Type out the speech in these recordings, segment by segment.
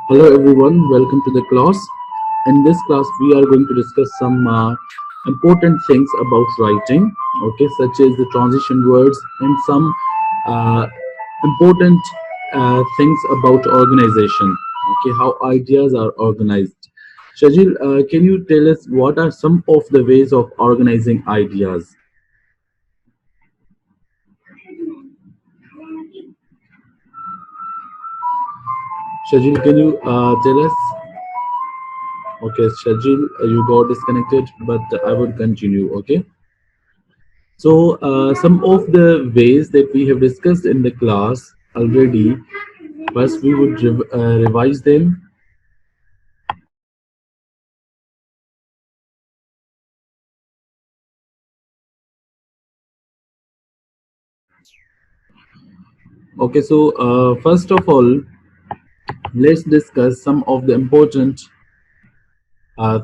Hello everyone, welcome to the class. In this class, we are going to discuss some important things about writing, okay, such as the transition words and some uh, important things about organization, okay, how ideas are organized. Shajil, can you tell us what are some of the ways of organizing ideas? Shajil, can you tell us? Okay, Shajil, you got disconnected, but I would continue, okay? So, some of the ways that we have discussed in the class already, first we would revise them. Okay, so first of all, let's discuss some of the important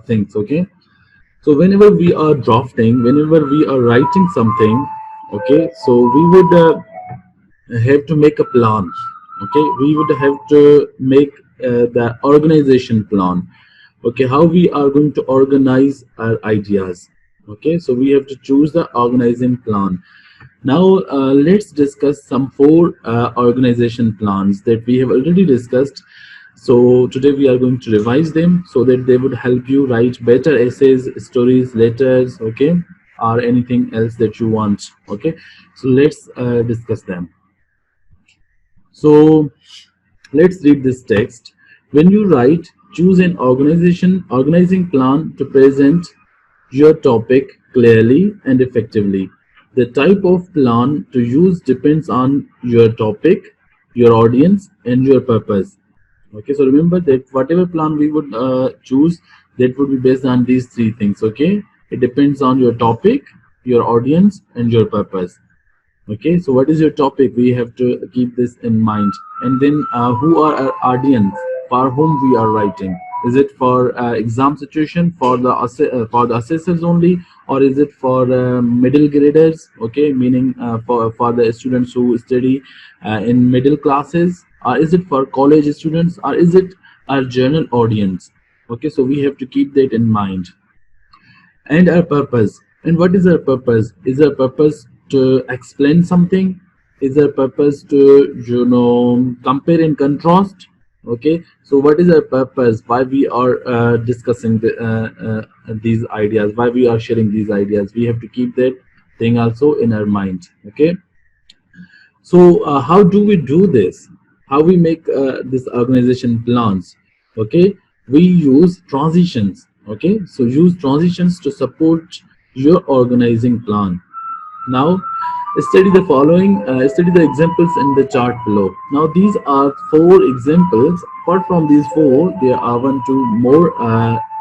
things. Okay, so whenever we are drafting, whenever we are writing something, okay, so we would have to make a plan. Okay, we would have to make the organization plan. Okay, how we are going to organize our ideas. Okay, so we have to choose the organizing plan. Now let's discuss some four organization plans that we have already discussed. So today we are going to revise them so that they would help you write better essays, stories, letters, okay, or anything else that you want. Okay, so let's discuss them. So let's read this text. When you write, choose an organizing plan to present your topic clearly and effectively. The type of plan to use depends on your topic, your audience, and your purpose. Okay, so remember that whatever plan we would choose, that would be based on these three things. Okay, it depends on your topic, your audience, and your purpose. Okay, so what is your topic? We have to keep this in mind. And then who are our audience, for whom we are writing? Is it for exam situation, for the for the assessors only, or is it for middle graders? Okay, meaning for the students who study in middle classes, or is it for college students, or is it our general audience? Okay, so we have to keep that in mind. And our purpose. And what is our purpose? Is our purpose to explain something? Is our purpose to compare and contrast? Okay, so what is our purpose? Why we are discussing these ideas? Why we are sharing these ideas? We have to keep that thing also in our mind. Okay, so how do we do this? How we make this organization plans? Okay, we use transitions. Okay, so use transitions to support your organizing plan. Now, study the following. Study the examples in the chart below. Now, these are four examples. Apart from these four, there are one, two more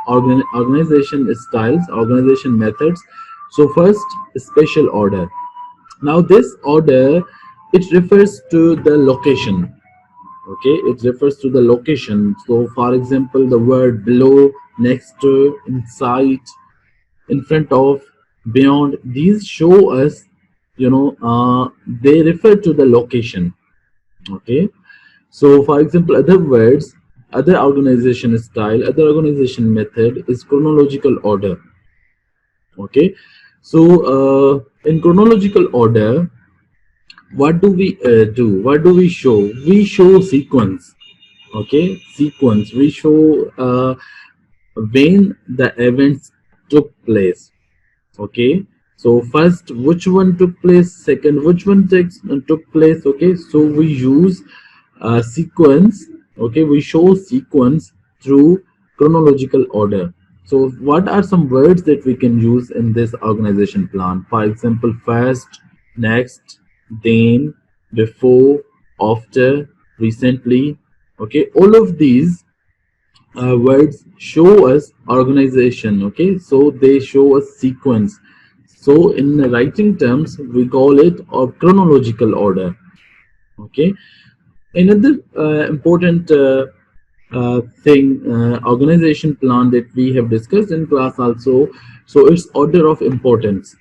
organization styles, organization methods. So first, spatial order. Now this order, it refers to the location. Okay, it refers to the location. So for example, the word below, next to, inside, in front of, beyond, these show us, they refer to the location. Okay, so for example, other words, other organization style, other organization method is chronological order. Okay, so in chronological order, what do we do? What do we show? We show sequence. Okay, sequence. We show when the events took place. Okay, so first which one took place, second which one took place. Okay, so we use sequence. Okay, we show sequence through chronological order. So what are some words that we can use in this organization plan? For example, first, next, then, before, after, recently. Okay, all of these words show us organization. Okay, so they show us sequence. So in the writing terms, we call it a chronological order. Okay, another important thing, organization plan that we have discussed in class also. So it's order of importance.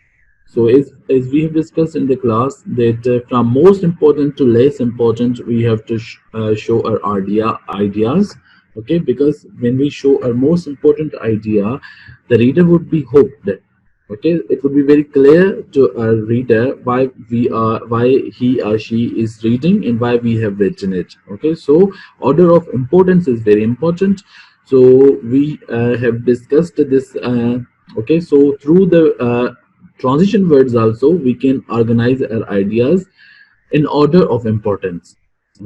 So as we have discussed in the class, that from most important to less important, we have to show our ideas. Okay, because when we show our most important idea, the reader would be hooked. Okay, it would be very clear to our reader why he or she is reading and why we have written it. Okay, so order of importance is very important. So we have discussed this. Okay, so through the transition words also we can organize our ideas in order of importance.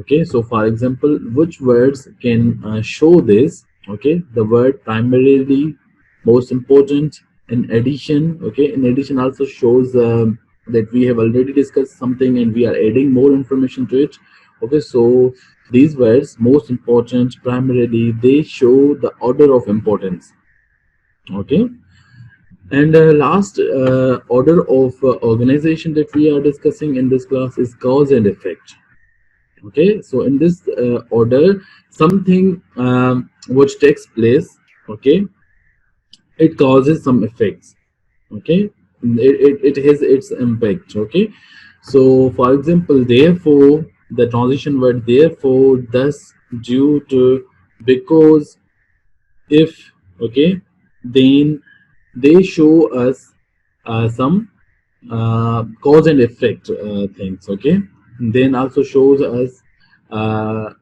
Okay, so for example, which words can show this? Okay, the word primarily, most important, in addition. Okay, in addition also shows that we have already discussed something and we are adding more information to it. Okay, so these words, most important, primarily, they show the order of importance. Okay, and last order of organization that we are discussing in this class is cause and effect. Okay, so in this order, something which takes place, okay, it causes some effects. Okay, it has its impact. Okay, so for example, therefore, the transition word therefore, thus, due to, because, if, okay, then they show us some cause and effect things. Okay, then also shows us uh,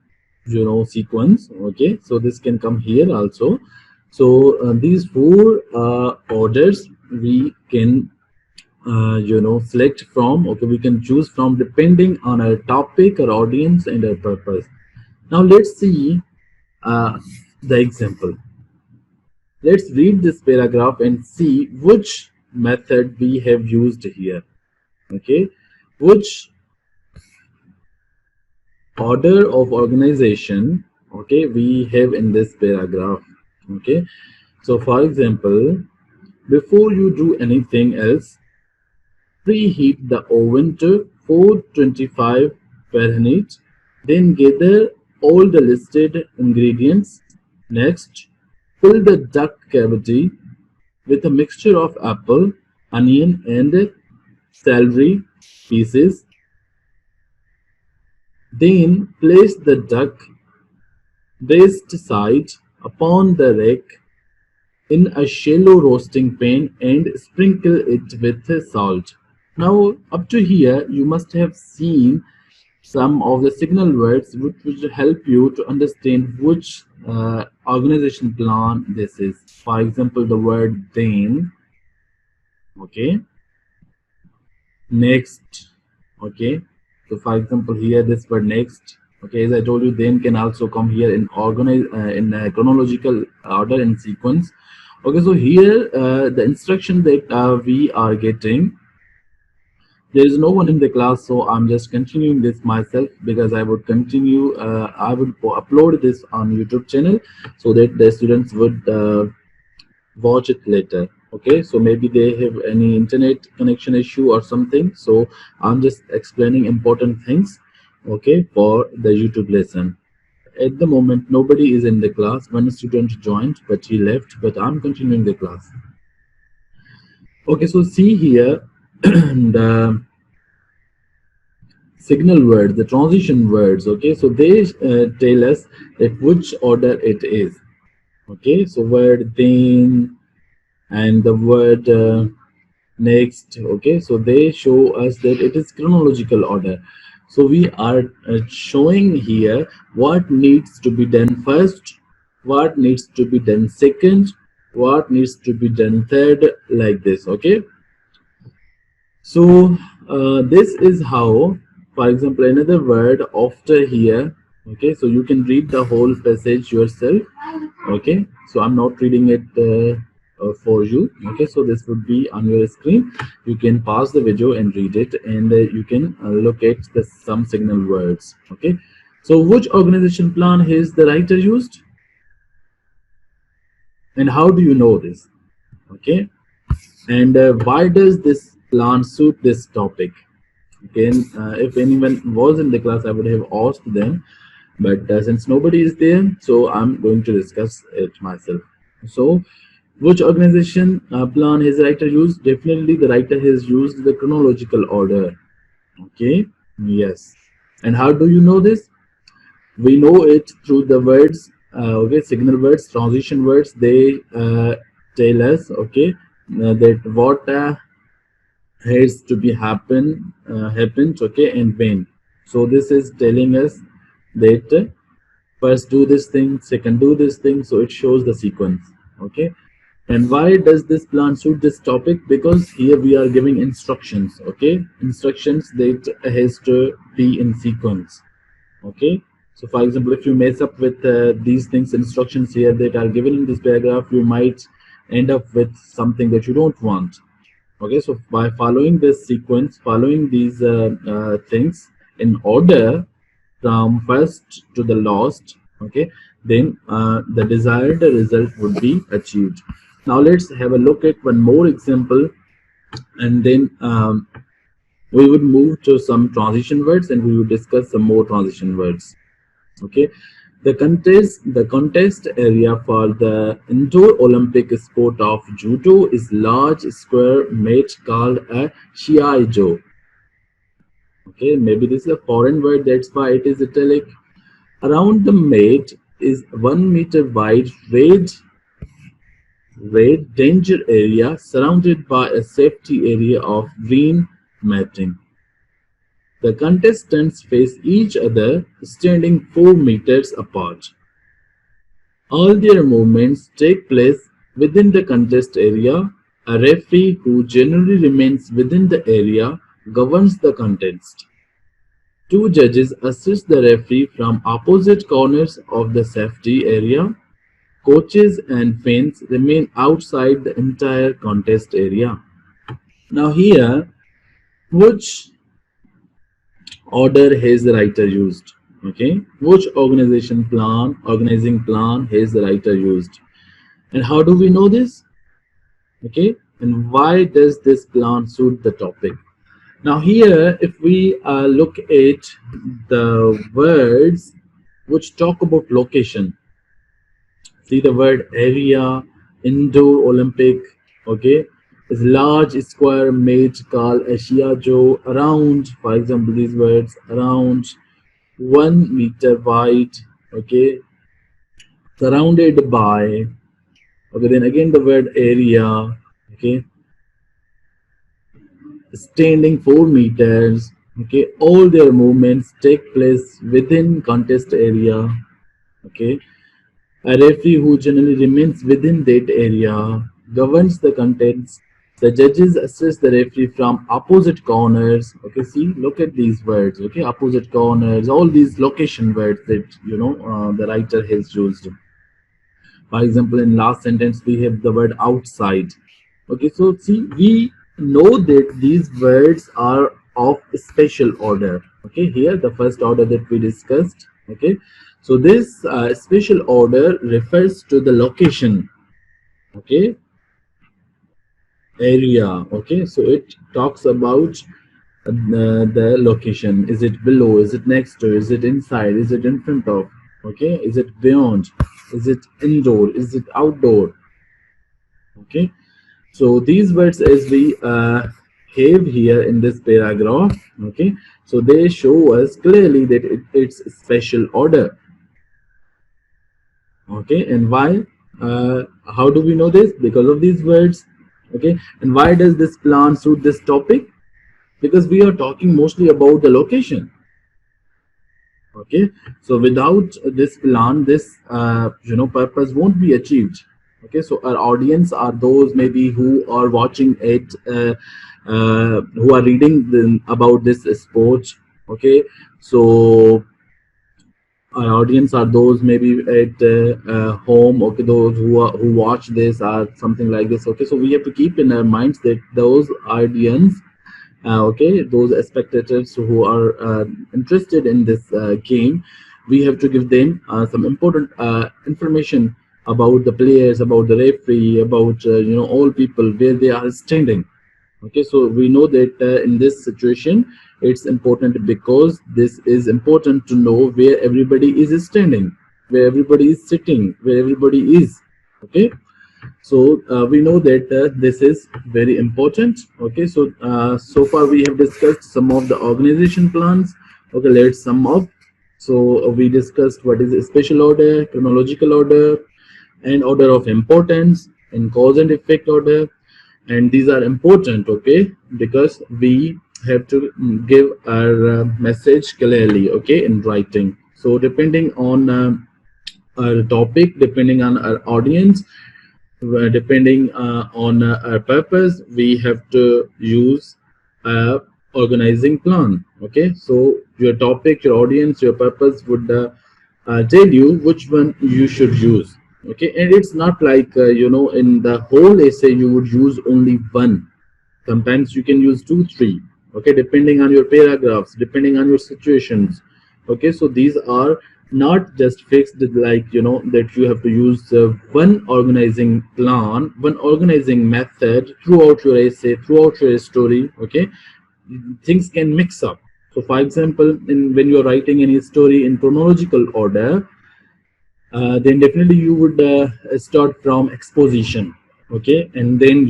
sequence. Okay, so this can come here also. So these four orders we can select from. Okay, we can choose from depending on our topic, our audience, and our purpose. Now let's see uh, the example. Let's read this paragraph and see which method we have used here. Okay, which order of organization, okay, we have in this paragraph. Okay, so for example, before you do anything else, preheat the oven to 425 Fahrenheit. Then gather all the listed ingredients. Next, fill the duck cavity with a mixture of apple, onion, and celery pieces. Then place the duck breast side upon the rack in a shallow roasting pan and sprinkle it with salt. Now, up to here, you must have seen some of the signal words which will help you to understand which organization plan this is. For example, the word then, okay, next, okay. So, for example, here this word next, okay, as I told you, then can also come here in organize in chronological order and sequence. Okay, so here the instruction that we are getting, there is no one in the class, so I'm just continuing this myself because I would continue. I would upload this on YouTube channel so that the students would watch it later. Okay, so maybe they have any internet connection issue or something. So I'm just explaining important things. Okay, for the YouTube lesson. At the moment, nobody is in the class. One student joined, but he left. But I'm continuing the class. Okay, so see here the signal words, the transition words. Okay, so they tell us that which order it is. Okay, so word then and the word next. Okay, so they show us that it is chronological order. So we are showing here what needs to be done first, what needs to be done second, what needs to be done third, like this. Okay, so this is how, for example, another word after here. Okay, so you can read the whole passage yourself. Okay, so I'm not reading it for you. Okay, so this would be on your screen. You can pause the video and read it, and you can look at the some signal words. Okay, so which organization plan has the writer used, and how do you know this? Okay, and why does this plan suit this topic? Again, if anyone was in the class, I would have asked them, but since nobody is there, so I'm going to discuss it myself. So which organization plan his writer used? Definitely the writer has used the chronological order. Okay, yes. And how do you know this? We know it through the words okay, signal words, transition words, they tell us, okay, that what has to be happened, okay, and when. So this is telling us that first do this thing, second do this thing, so it shows the sequence, okay. And why does this plan suit this topic? Because here we are giving instructions, okay, instructions that has to be in sequence, okay. So for example, if you mess up with these things, instructions here that are given in this paragraph, you might end up with something that you don't want, okay. So by following this sequence, following these things in order from first to the last, okay, then the desired result would be achieved. Now let's have a look at one more example, and then we would move to some transition words and we would discuss some more transition words, okay. The contest area for the indoor Olympic sport of judo is large square mat called a shiaijo. Okay, maybe this is a foreign word, that's why it is italic. Around the mat is 1 meter wide red danger area surrounded by a safety area of green matting. The contestants face each other standing 4 meters apart. All their movements take place within the contest area. A referee, who generally remains within the area, governs the contest. Two judges assist the referee from opposite corners of the safety area. Coaches and fans remain outside the entire contest area. Now here, which order has the writer used? Okay, which organizing plan has the writer used? And how do we know this? Okay, and why does this plan suit the topic? Now here, if we look at the words which talk about location, see the word area, indoor Olympic, okay, is large square made called Joe, around, for example, these words, around 1 meter wide, okay, surrounded by, okay, then again the word area, okay, standing 4 meters, okay, all their movements take place within contest area, okay. A referee, who generally remains within that area, governs the contents. The judges assist the referee from opposite corners. Okay, see, look at these words. Okay, opposite corners, all these location words that the writer has used. For example, in last sentence we have the word outside. Okay, so see, we know that these words are of special order. Okay, here the first order that we discussed. Okay, so this special order refers to the location. Okay, area. Okay, so it talks about the location. Is it below? Is it next to? Is it inside? Is it in front of? Okay, is it beyond? Is it indoor? Is it outdoor? Okay, so these words, as we have here in this paragraph, okay, so they show us clearly that it's special order. Okay, and why? How do we know this? Because of these words. Okay, and why does this plan suit this topic? Because we are talking mostly about the location. Okay, so without this plan, this purpose won't be achieved. Okay, so our audience are those maybe who are watching it, who are reading about this sport. Okay, so our audience are those maybe at home, okay, those who watch this or something like this. Okay, so we have to keep in our minds that those audience, okay, those spectators who are interested in this game, we have to give them some important information about the players, about the referee, about all people, where they are standing. Okay, so we know that in this situation it's important, because this is important to know where everybody is standing, where everybody is sitting, where everybody is. Okay, so we know that this is very important. Okay, so so far we have discussed some of the organization plans. Okay, let's sum up. So we discussed what is spatial order, chronological order, and order of importance, and cause and effect order. And these are important, okay, because we have to give our message clearly, okay, in writing. So depending on our topic, depending on our audience, depending on our purpose, we have to use a organizing plan. Okay, so your topic, your audience, your purpose would tell you which one you should use. Okay, and it's not like in the whole essay you would use only one. Sometimes you can use two, three, okay, depending on your paragraphs, depending on your situations. Okay, so these are not just fixed, like that you have to use one organizing plan, one organizing method throughout your essay, throughout your story. Okay, things can mix up. So for example, when you are writing any story in chronological order, then definitely you would start from exposition, okay, and then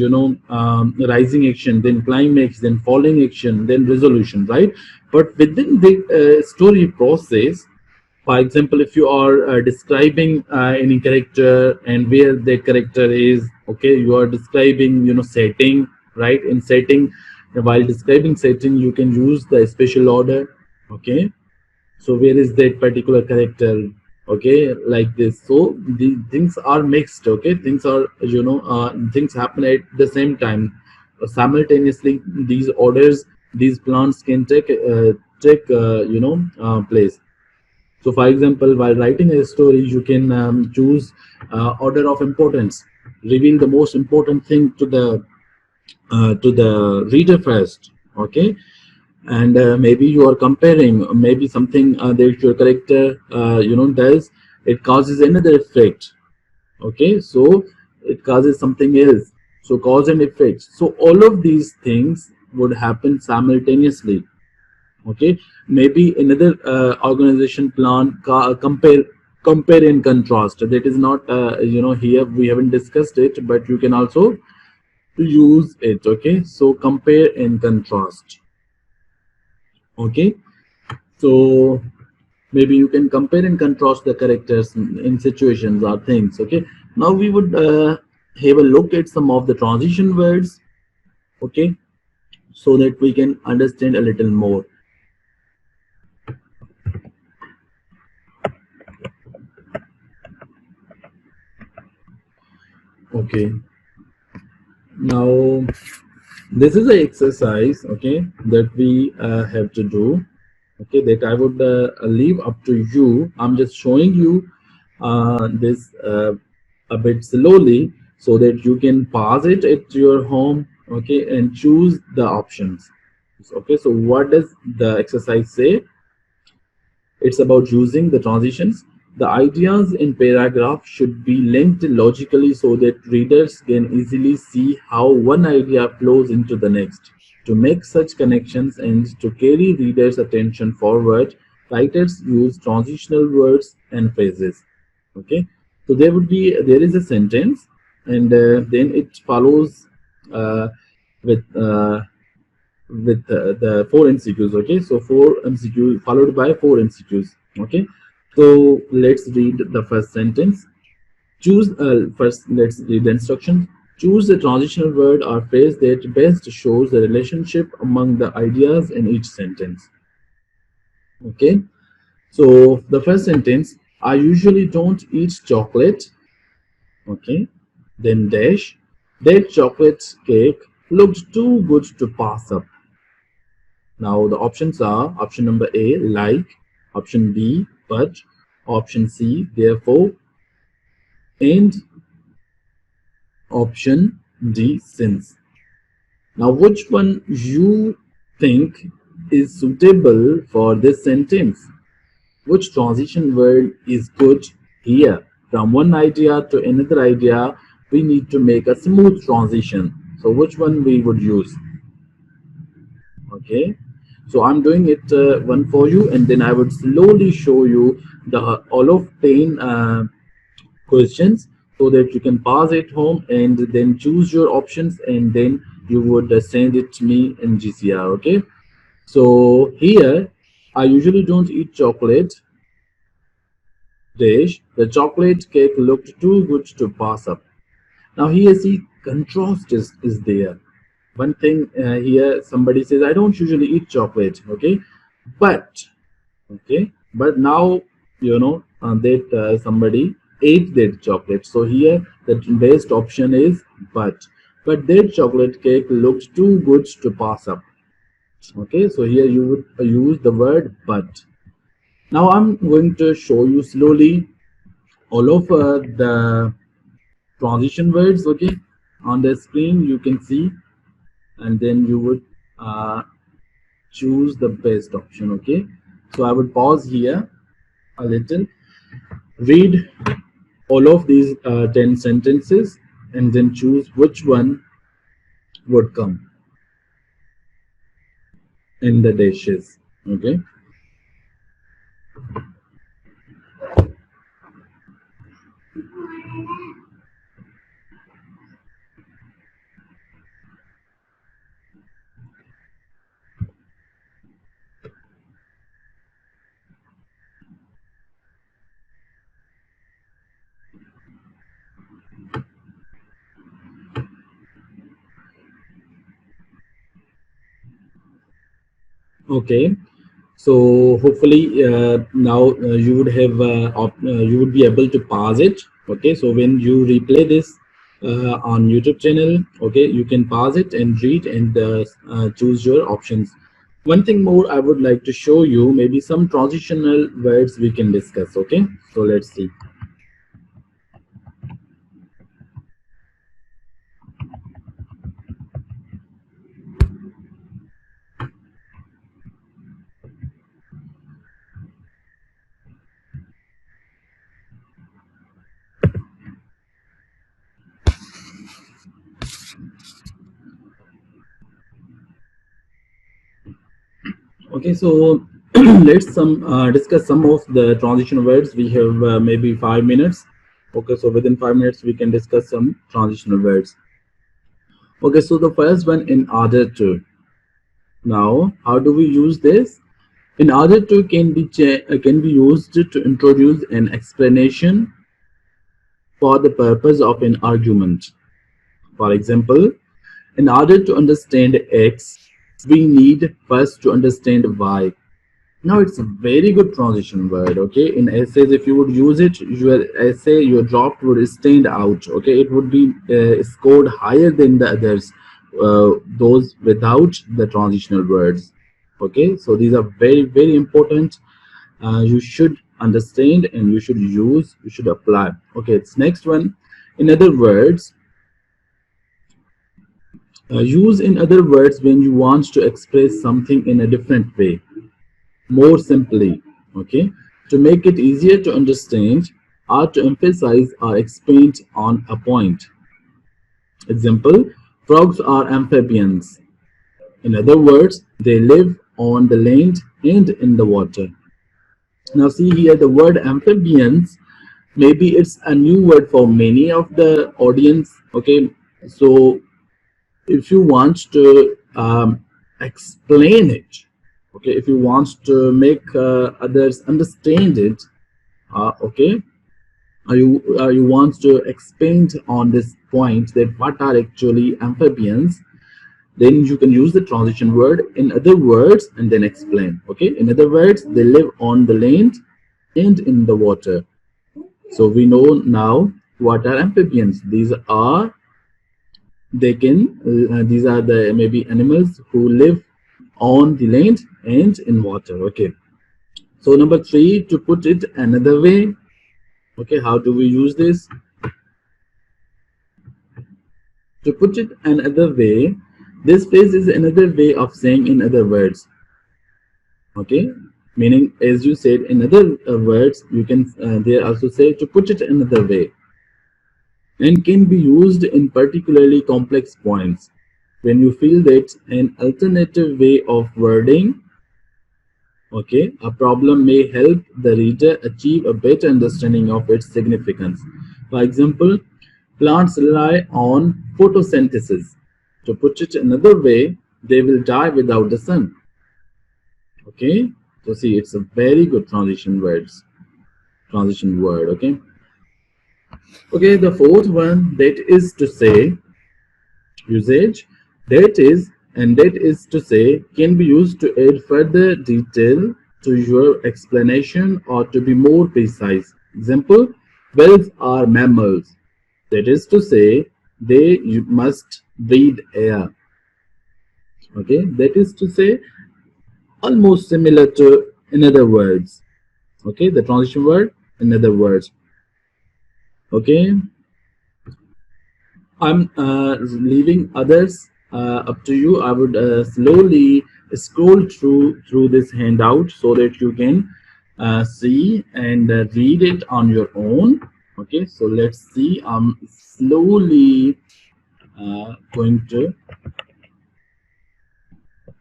rising action, then climax, then falling action, then resolution, right? But within the story process, for example, if you are describing any character and where that character is, okay, you are describing setting, right? In setting, while describing setting, you can use the special order, okay. So where is that particular character, okay, like this. So the things are mixed, okay, things are things happen at the same time, simultaneously. These orders, these plans can take place. So for example, while writing a story, you can choose order of importance, reveal the most important thing to the reader first, okay. And maybe you are comparing, maybe something that your character does, it causes another effect, okay. So it causes something else, so cause and effect. So all of these things would happen simultaneously, okay. Maybe another organization plan, compare and contrast, that is not here we haven't discussed it, but you can also use it, okay. So compare and contrast, okay. So maybe you can compare and contrast the characters in situations or things, okay. Now we would have a look at some of the transition words, okay, so that we can understand a little more. Okay, now this is an exercise, okay, that we have to do, okay, that I would leave up to you. I'm just showing you this a bit slowly so that you can pause it at your home, okay, and choose the options. Okay, so what does the exercise say? It's about using the transitions. The ideas in paragraph should be linked logically so that readers can easily see how one idea flows into the next. To make such connections and to carry readers' attention forward, writers use transitional words and phrases. Okay, so there is a sentence, and then it follows uh, with the four MCQs. Okay, so four MCQs followed by four MCQs. Okay, so let's read the first sentence. Choose first. Let's read the instruction. Choose a transitional word or phrase that best shows the relationship among the ideas in each sentence. Okay, so the first sentence: I usually don't eat chocolate. Okay, then dash. That chocolate cake looked too good to pass up. Now the options are option number A, like, option B, but, option C, therefore, and option D, since. Now which one you think is suitable for this sentence? Which transition word is good here? From one idea to another idea, we need to make a smooth transition. So which one we would use? Okay, so I'm doing it one for you, and then I would slowly show you the all of 10 questions so that you can pause it home and then choose your options, and then you would send it to me in GCR. Okay, so here I usually don't eat chocolate. dish, the chocolate cake looked too good to pass up. Now here see contrast is there. One thing here somebody says I don't usually eat chocolate, okay, but but now that somebody ate that chocolate. So here the best option is but that chocolate cake looked too good to pass up. Okay, so here you would use the word but. Now I'm going to show you slowly all of the transition words, okay, on the screen you can see, and then you would uh, choose the best option. Okay, so I would pause here a little, read all of these 10 sentences, and then choose which one would come in the dishes. Okay. Okay, so hopefully now you would be able to pause it. Okay, so when you replay this on YouTube channel, okay, you can pause it and read and choose your options. One thing more I would like to show you, maybe some transitional words we can discuss. Okay, so let's see. Okay, so let's some discuss some of the transition words. We have maybe 5 minutes. Okay, so within 5 minutes we can discuss some transitional words. Okay, so the first one, in order to. Now, how do we use this? In order to can be used to introduce an explanation for the purpose of an argument. For example, in order to understand X, we need first to understand Y. Now it's a very good transition word. Okay, in essays, if you would use it, your essay, your draft would stand out. Okay, it would be scored higher than the others, those without the transitional words. Okay, so these are very important. You should understand and you should use, you should apply. Okay, it's next one. In other words, use in other words when you want to express something in a different way, more simply. Okay, to make it easier to understand or to emphasize or expand on a point. Example, frogs are amphibians. In other words, they live on the land and in the water. Now see here the word amphibians, maybe it's a new word for many of the audience. Okay, so if you want to explain it, okay, if you want to make others understand it, okay, you want to expand on this point that what are actually amphibians, then you can use the transition word in other words and then explain. Okay, in other words, they live on the land and in the water. So we know now what are amphibians. These are the maybe animals who live on the land and in water. Okay, so number three, to put it another way. Okay, how do we use this? To put it another way, this phrase is another way of saying in other words. Okay, meaning as you said in other words, you can there also say to put it another way, and can be used in particularly complex points when you feel that an alternative way of wording, okay, a problem may help the reader achieve a better understanding of its significance. For example, plants rely on photosynthesis. To put it another way, they will die without the sun. Okay, so see, it's a very good transition words. transition word. Okay. Okay, the fourth one, that is to say, usage. That is, and that is to say, can be used to add further detail to your explanation or to be more precise. Example, whales are mammals. That is to say, they must breathe air. Okay, that is to say, almost similar to in other words. Okay, the transition word in other words. Okay, I'm leaving others up to you. I would slowly scroll through this handout so that you can see and read it on your own. Okay, so let's see. I'm slowly going to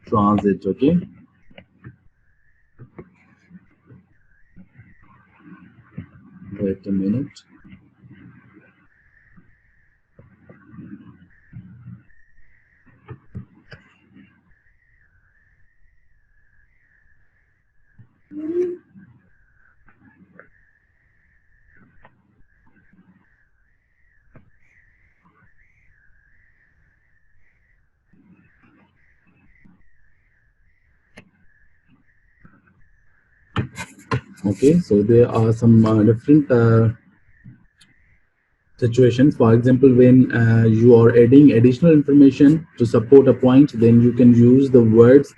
transit. Okay, wait a minute. Okay, so there are some different situations. For example, when you are adding additional information to support a point, then you can use the words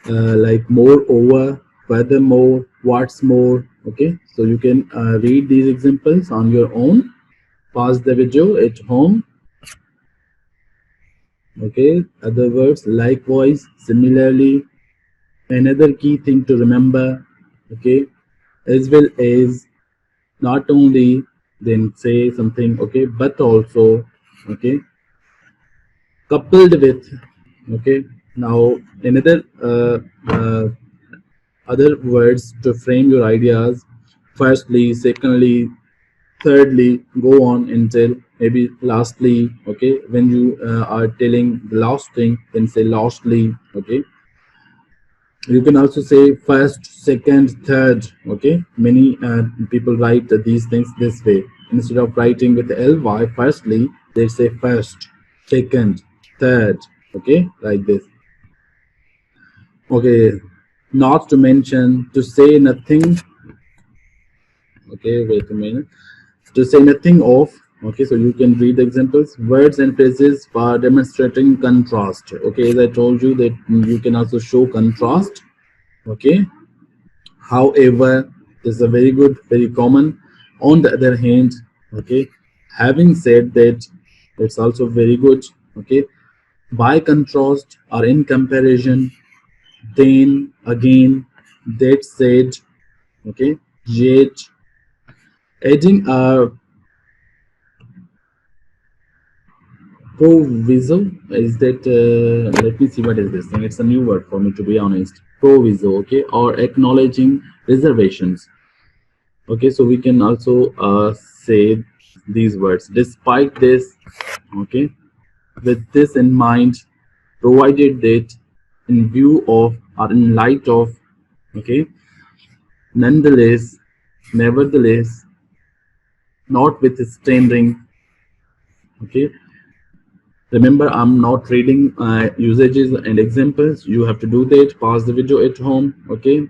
like moreover, furthermore, what's more. Okay, so you can read these examples on your own. Pause the video at home. Okay, other words, likewise, similarly. Another key thing to remember, okay, as well as, not only, then say something, okay, but also, okay, coupled with. Okay, now another other words to frame your ideas, firstly, secondly, thirdly, go on until maybe lastly. Okay, when you are telling the last thing, then say lastly. Okay, you can also say first, second, third. Okay, many people write these things this way. Instead of writing with ly firstly, they say first, second, third. Okay, like this. Okay, not to mention, to say nothing. Okay, wait a minute. To say nothing of. Okay, so you can read the examples, words and phrases for demonstrating contrast. Okay, as I told you that you can also show contrast. Okay, however, this is a very good, very common. On the other hand, okay, having said that, it's also very good. Okay, by contrast or in comparison, then again, that said. Okay, yet, adding a proviso, is that let me see what is this thing. It's a new word for me, to be honest. Proviso, okay, or acknowledging reservations. Okay, so we can also say these words. Despite this, okay, with this in mind, provided that, in view of or in light of, okay, nonetheless, nevertheless, notwithstanding. Okay, remember, I'm not reading usages and examples. You have to do that. Pause the video at home. Okay.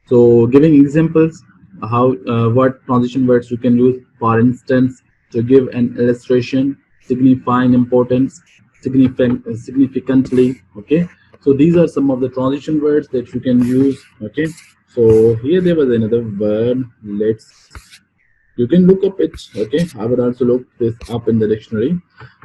So, giving examples, how what transition words you can use. For instance, to give an illustration, signifying importance, significantly. Okay. So these are some of the transition words that you can use. Okay. So here there was another word. You can look up it. Okay, I would also look this up in the dictionary.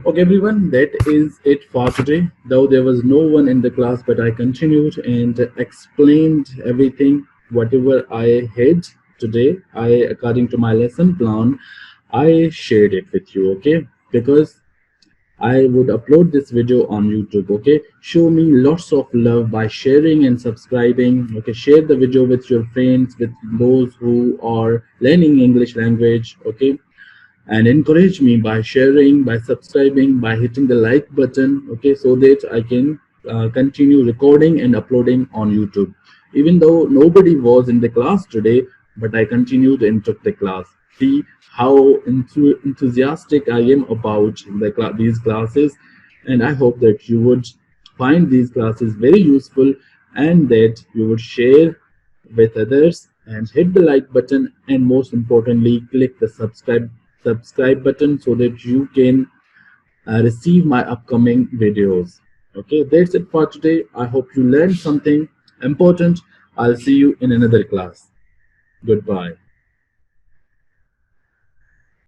Okay, everyone, that is it for today. Though there was no one in the class, but I continued and explained everything, whatever I had today. According to my lesson plan, I shared it with you. Okay, because I would upload this video on YouTube. Okay, show me lots of love by sharing and subscribing. Okay, share the video with your friends, with those who are learning English language. Okay, and encourage me by sharing, by subscribing, by hitting the like button. Okay, so that I can continue recording and uploading on YouTube. Even though nobody was in the class today, but I continued and took the class. See how enthusiastic I am about these classes, and I hope that you would find these classes very useful and that you would share with others and hit the like button, and most importantly click the subscribe button so that you can receive my upcoming videos. Okay, that's it for today. I hope you learned something important. I'll see you in another class. Goodbye.